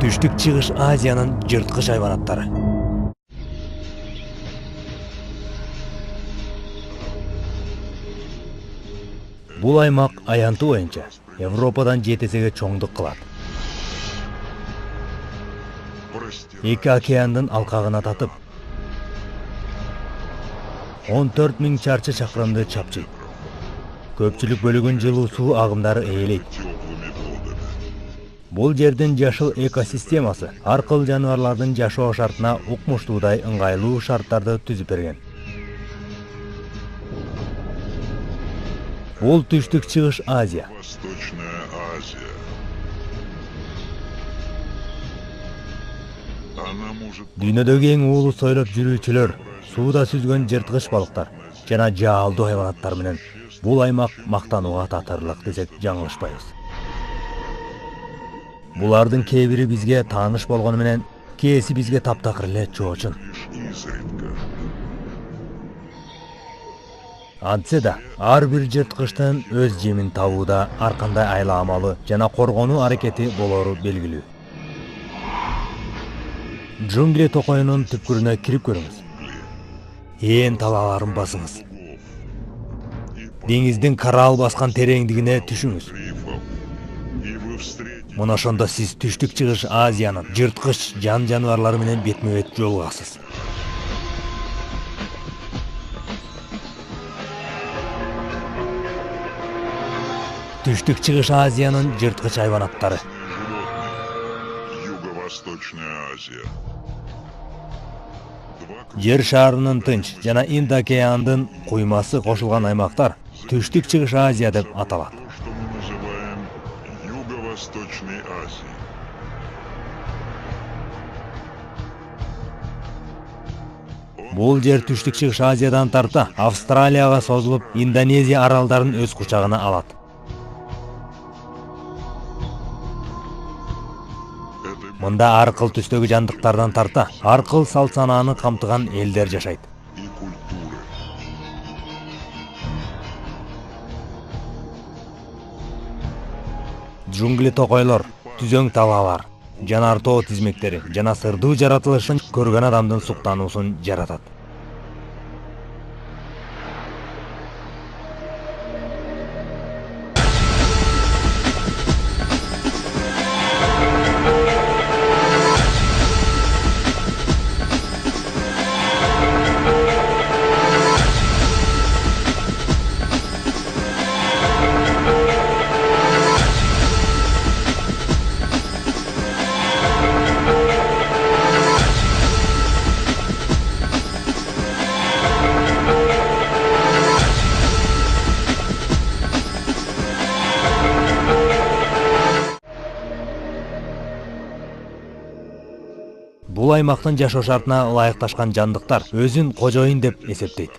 Түштүк чыгыш Азиянын жырткыч хайванаттары. Бул аймак аянты боюнча Европадан 7 эсеге чоңдук кылат. Эки океандын алкагына татып, 14 000 чарчы чакырымды чапчыйт. Көпчүлүк бөлүгүн жылуу суу агымдары ээлейт. Бул жердин жашыл экосистемасы ар кыл жаныбарлардын жашоо шартына укмуштуудай ыңгайлуу шарттарды түзүп берген. Бул түштүк чыгыш Азия. Дүйнөдөгү эң уулу сойлоп жүрүүчүлөр, сууда сүзгөн жырткыч балыктар жана жаалдуу хайванаттар менен бул аймак мактанууга татырлык десек жаңылышпайбыз. Булардын кээ бири бизге тааныш болгону менен, кээси бизге таптакыр эле чоочун. Антсе да, ар бир жырткычтын өз жемин табууда ар кандай айла амалы жана коргонуу аракети болору белгилүү. Джунгли токойунун түпкүрүнө кирип көрүңүз. Ээн талааларын басыңыз. Деңиздин караал баскан тереңдигине түшүңүз. Мына ошондо сиз түштүк чыгыш Азиянын жырткыч жаныбарлары менен бетме-бет жолугасыз. Түштүк чыгыш Азиянын жырткыч хайванаттары. Жер шарынын тынч жана Инд океандын куймасы кошулган аймактар Түштүк чыгыш Азия деп аталат. Бул жер Түштүк чыгыш Азиядан тарта Австралияга созулуп, Индонезия аралдарын өз кучагына алат. Мында ар кыл түстөгү жандыктардан тарта ар кыл салт санааны камтыган элдер жашайт. Джунгли токойлор, түзөң талаалар, жанар тоо тизмектери жана сырдуу жаратылышын көргөн адамдын суктануусун жаратат. Бул аймактын жашоо шартына ылайыкташкан жандыктар өзүн кожоюн деп эсептейт.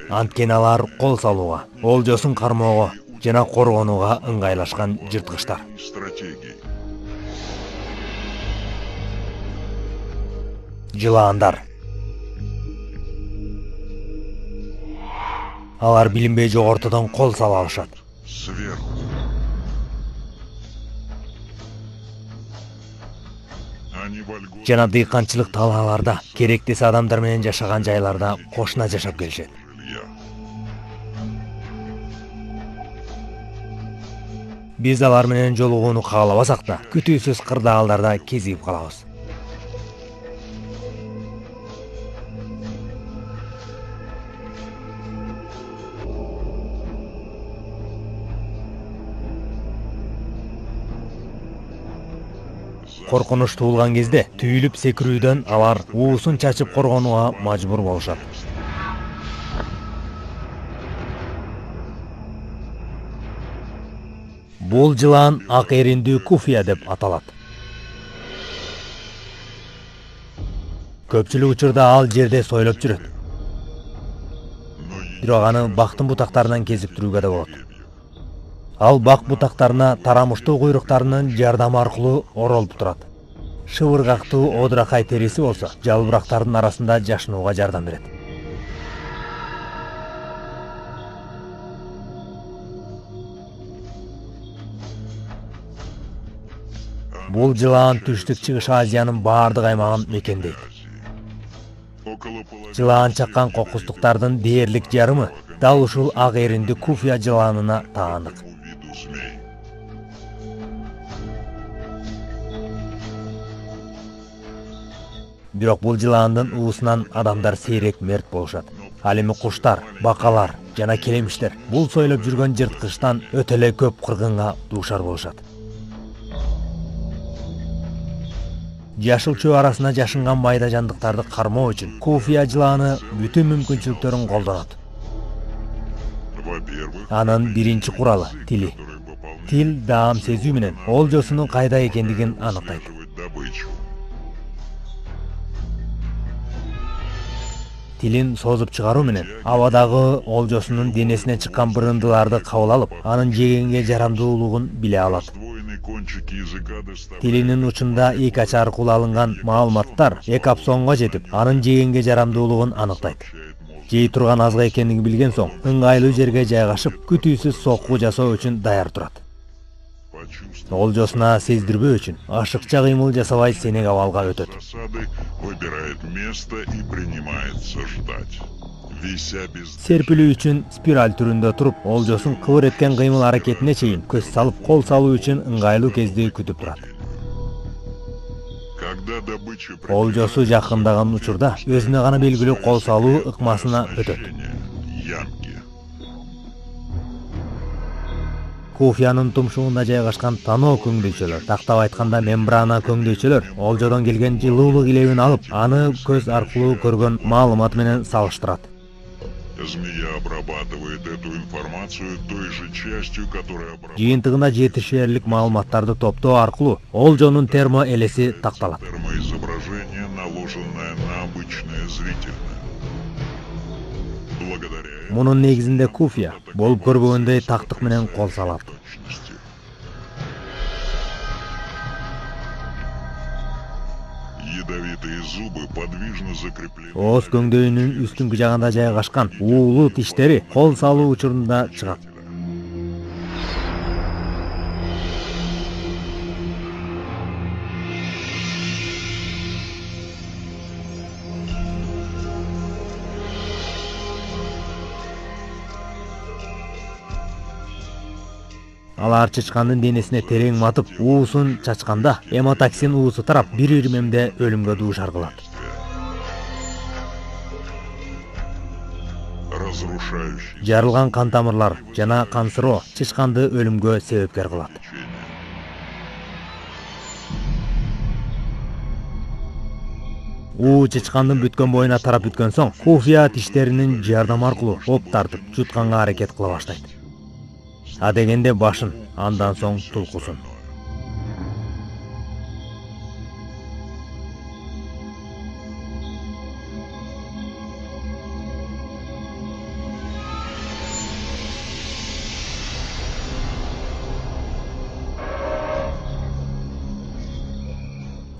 Анткени алар кол салууга, олжосун кармоого жана коргонууга ыңгайлашкан жырткычтар. Жылаандар. Алар билинбей жогортодон кол сала алышат. Жана дыйканчылык талааларда, керектес адамдар менен жашаган жайларда кошуна жашап келишет. Биз алар менен жолугууну каалабасак да, күтүүсүз кырдаалдарда кезигип калабыз. Коркунуч туулган кезде түйүлүп секирүүдөн алар уусун чачып коргонууга мажбур болушат. Бул жылаан ак эриндүү куфия деп аталат. Көпчүлүк учурда ал жерде сойлоп жүрөт. Бирок аны бактын бутактарынан кезиктирүүгө да болот. Ал бак бутактарына тарамыштуу куйруктарынын жардамы аркылуу оролуп турат. Шыбыргактуу одракай териси болсо, жалбырактардын арасында жашынууга жардам берет. Бул жылаан түштүк чыгыш Азиянын баардык аймагын мекендейт. Жылаан чаккан кокустуктардын дээрлик жарымы дал ушул ак эринди куфия жылаанына таандык. Бирок бул жылаандын уусунан адамдар сейрек мерт болушат. Ал эми куштар, бакалар жана келемиштер бул сойлоп жүргөн жырткычтан өтө эле көп кыргынга дуушар болушат. Жашыл чөө арасына жашынган майда жандыктарды кармоо үчүн куфия жылааны бүтүн мүмкүнчүлүктөрүн колдонот. Анын биринчи куралы — тили. Тил даам сезүү менен олжосунун кайда экендигин аныктайт. Тилин созуп чыгаруу менен абадагы олжосунун денесинен чыккан бырындыларды кабыл алып, анын жегенге жарамдуулугун биле алат. Тилинин учунда эки ач аркылуу алынган маалыматтар эки апсонго жетип, анын жегенге жарамдуулугун аныктайт. Жей турган азгы экендигин билген соң, ыңгайлуу жерге жайгашып, күтүүсүз сокку жасоо үчүн даяр турат. Олжосуна сездирбөө үчүн ашыкча кыймыл жасабай сенек абалга өтөт. Серпилүү үчүн спираль түрүндө туруп, олжосун кыбыр эткен кыймыл аракетине чейин көз салып, кол салуу үчүн ыңгайлуу кезди күтүп турат. Олжосу жакындаган учурда өзүнө гана белгилүү кол салуу ыкмасына өтөт. Куфиянын тумшугунда жайгашкан тано көңдөйчөлөр, тактап айтканда мембрана көңдөйчөлөр олжодон келген жылуулук илебин алып, аны көз аркылуу көргөн маалымат менен салыштырат. Жыйынтыгында жетишерлик маалыматтарды топтоо аркылуу олжонун термоэлеси такталат. Мунун негизинде куфия болуп көрбөгөндөй тактык менен кол салат. Ооз көңдөйүнүн үстүнкү жагында жайгашкан уулуу тиштери кол салуу учурунда чыгат. Алар чычкандын денесине терең матып, уусун чачканда эмотоксин уусу тарап, бир ирмемде өлүмгө дуушар кылат. Жарылган кан тамырлар жана кансыроо чычканды өлүмгө себепкер кылат. Уу чычкандын бүткөн боюна тарап бүткөн соң, куфия тиштеринин жардамы аркылуу оп тартып, жутканга аракет кыла баштайт. Адегенде башын, андан соң тулкусун.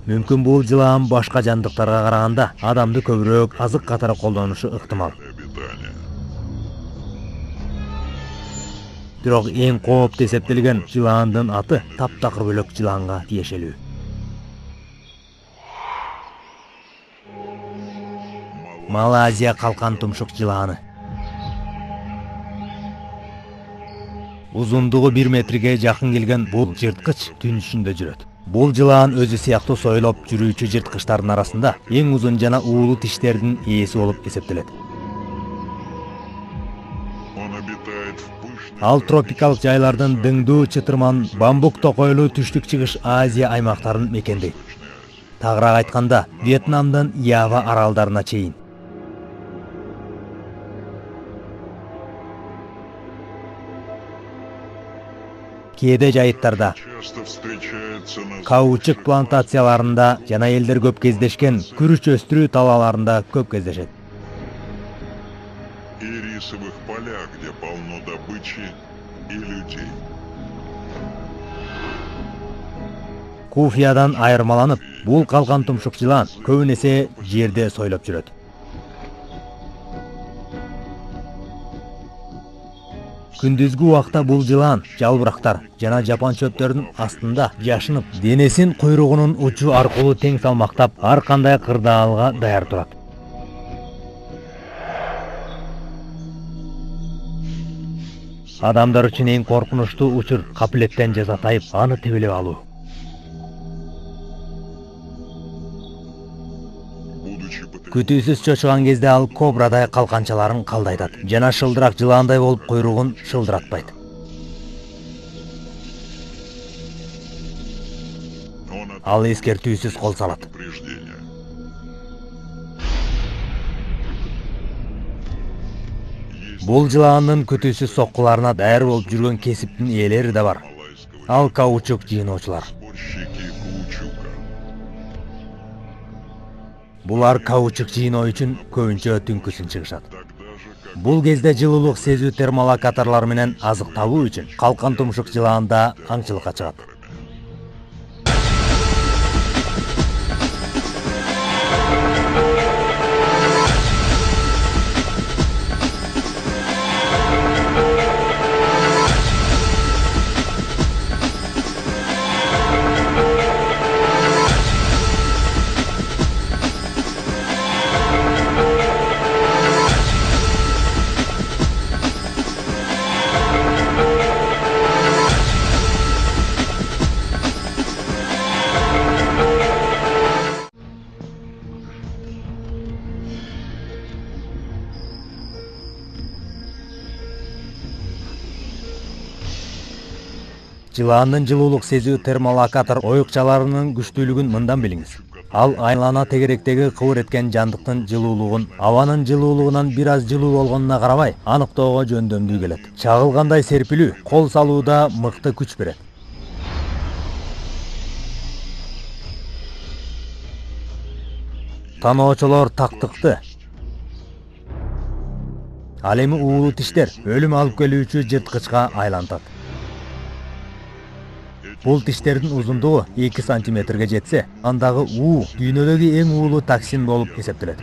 Мүмкүн бул жылаан башка жандыктарга караганда адамды көбүрөөк азык катары колдонушу ыктымал. Бирок эң кооптуу эсептелген жылаандын аты таптакыр бөлөк жылаанга тиешелүү. Малайзия калкан тумшук жылааны. Узундугу 1 метрге жакын келген бул жырткыч түн ичинде жүрөт. Бул жылаан өзү сыяктуу сойлоп жүрүүчү жырткычтардын арасында эң узун жана уулуу тиштердин ээси болуп эсептелет. Ал тропикалык жайлардын дыңдуу, чытырман, бамбук токойлуу түштүк чыгыш Азия аймактарын мекендейт. Тагыраак айтканда, Вьетнамдын Ява аралдарына чейин. Кээде жайыттарда, каучук плантацияларында жана элдер көп кездешкен күрүч өстүрүү талааларында көп кездешет. Рисовых полях, где полно добычи и людей. Куфиядан айырмаланып, бул калкан тумшук жылаан көбүнесе жерде сойлоп жүрөт. Күндүзгү убакта бул жылан, жалбырактар жана жапан чөптөрдүн астында жашынып, денесин куйругунун учу аркылуу тең салмактап, ар кандай кырдаалга даяр турат. Адамдар үчүн эң коркунучтуу учур капилеттен жазатайып, аны тебелеп алуу. Күтүүсүз чочуган кезде ал кобрадай калканчаларын калдайтат жана шылдырак жылаандай болуп куйругун шылдыратпайт. Ал эскертүүсүз кол салат. Бул жылаандын күтүүсүз соккуларына даяр болуп жүргөн кесиптин ээлери да бар. Ал каучук жыйноочулар. Булар каучук жыйноо үчүн көбүнчө түнкүсүн чыгышат. Бул кезде жылуулук сезүү термолокаторлор менен азык табуу үчүн калкан тумшук жылаанда аңчылыкка чыгат. Жылаандын жылуулук сезүү термолокатор оюкчаларынын күчтүүлүгүн мындан билиңиз. Ал айлана тегеректеги кыбыр эткен жандыктын жылуулугун абанын жылуулугунан бир аз жылуу болгонуна карабай аныктоого жөндөмдүү келет. Чагылгандай серпилүү кол салууда мыкты күч берет. Таноочулор тактыкты. Ал эми уулуу тиштер өлүм алып келүүчү жырткычка айлантат. Бул тиштердин узундугу 2 сантиметрге жетсе, андагы уу дүйнөдөгү эң уулуу токсин болуп эсептелет.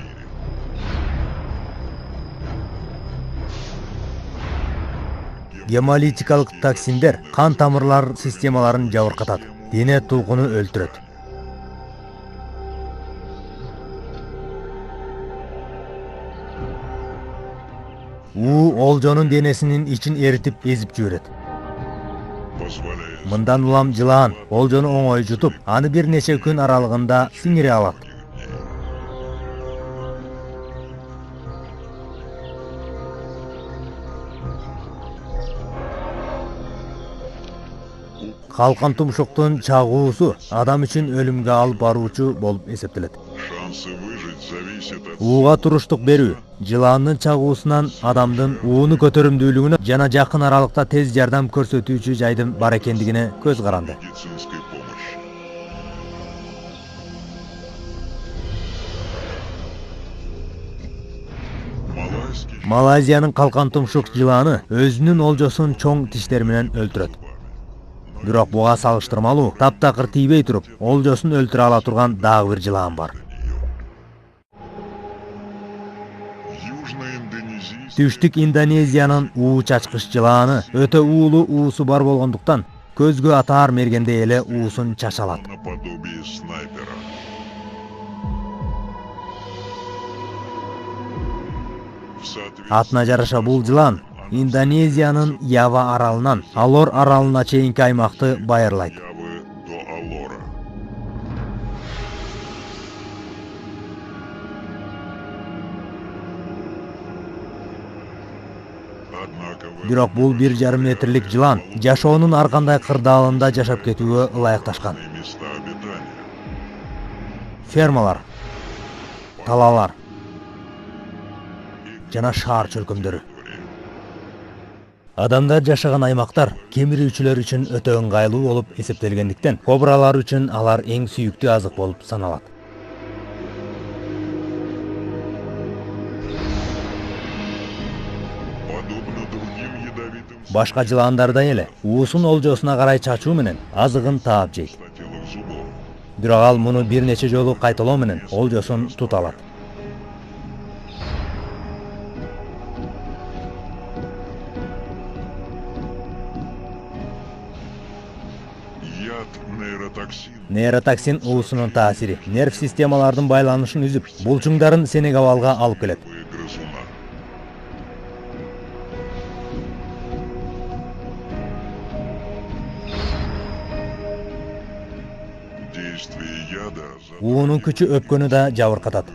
Гемолитикалык токсиндер кан тамырлар системаларын жабыркатат, дене толкуну өлтүрөт. уу олжонун денесинин ичин эритип эзип жиберет. Мындан улам жылаан олжону оңой жутуп, аны бир нече күн аралыгында сиңире алат. Калкан тумшуктун чагуусу адам үчүн өлүмгө алып баруучу болуп эсептелет. Ууга туруштук берүү жылаандын чагуусунан адамдын ууну көтөрүмдүүлүгүнө жана жакын аралыкта тез жардам көрсөтүүчү жайдын бар экендигине көз каранды. Малайзиянын калкан тумшук жылааны өзүнүн олжосун чоң тиштери менен өлтүрөт. Бирок буга салыштырмалуу таптакыр тийбей туруп, олжосун өлтүрө ала турган дагы бир жылаан бар. Түштүк Индонезиянын уу чачкыч жылааны өтө уулуу уусу бар болгондуктан көзгө атаар мергенде эле уусун чачалат. Атына жараша бул жылаан Индонезиянын Ява аралынан Алор аралына чейинки аймакты байырлайт. Бирок бул 1,5 метрлик жылаан жашоонун ар кандай кырдаалында жашап кетүүгө ылайыкташкан. Фермалар, талаалар жана шаар чөлкөмдөрү. Адамдар жашаган аймактар кемирүүчүлөр үчүн өтө ыңгайлуу болуп эсептелгендиктен, кобралар үчүн алар эң сүйүктүү азык болуп саналат. Башка жылаандардай эле уусун олжосуна карай чачуу менен азыгын таап жейт. Бирок ал муну бир нече жолу кайталоо менен олжосун тута алат. Нейротоксин уусунун таасири нерв системалардын байланышын үзүп, булчуңдарын Сенегабалга алып келет. Уунун күчү өпкөнү да жабыркатат.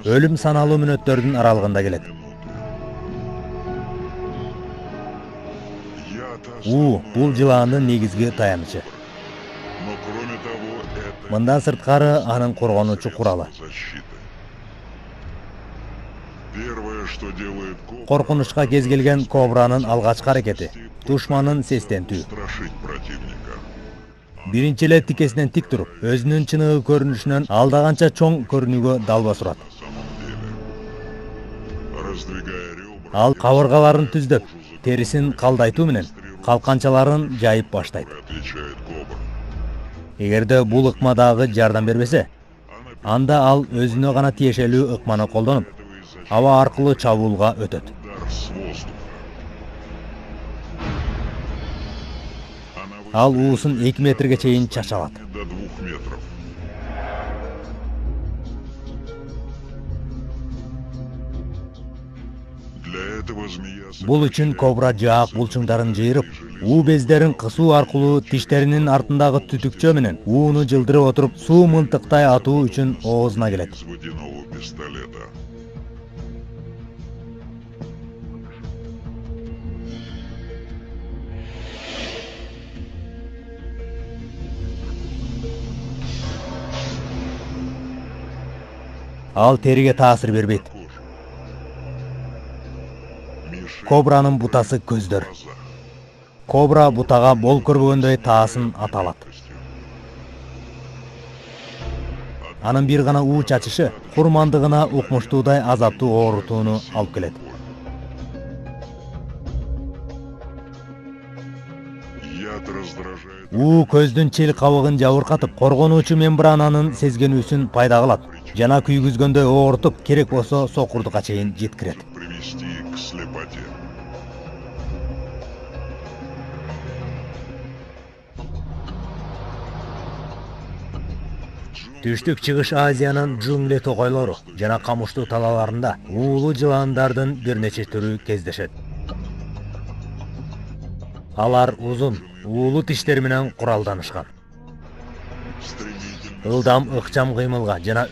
Өлүм саналуу мүнөттөрдүн аралыгында келет. Бул жылаандын негизги таянычы. Мындан сырткары анын коргонуучу куралы. Коркунучка кез келген кобранын алгачкы аракети душманын сестентүү. Биринчи эле тикесинен тик туруп, өзүнүн чыныгы көрүнүшүнөн алдаганча чоң көрүнүүгө далбас урат. Ал кабыргаларын түздөп, терисин калдайтуу менен калканчаларын жайып баштайт. Эгерде бул ыкма дагы жардам бербесе, анда ал өзүнө гана тиешелүү ыкманы колдонуп, аба аркылуу чабуулга өтөт. Ал уусун 2 метрге чейин чачалат. Бул үчүн кобра жаак булчуңдарын жыйрып, уу бездерин кысуу аркылуу тиштеринин артындагы түтүкчө менен ууну жылдырып отуруп, суу мылтыктай атуу үчүн оозуна келет. Ал териге таасир бербейт. Кобранын бутасы көздөр. Кобра бутага бол көрбөгөндөй таасын ата алат. Анын бир гана уу чачышы курмандыгына укмуштуудай азаптуу оорутууну алып келет. Уу көздүн чел кабыгын жабыркатып, коргонуучу мембрананын сезгенүүсүн пайда кылат жана күйгүзгөндөй оорутуп, керек болсо сокурдукка чейин жеткирет. Түштүк Чыгыш Азиянын джунгли токойлору жана камыштуу талааларында уулуу жылаандардын бир нече түрү кездешет. Алар узун, уулуу тиштер менен куралданышкан. Ылдам ыкчам кыймылга жана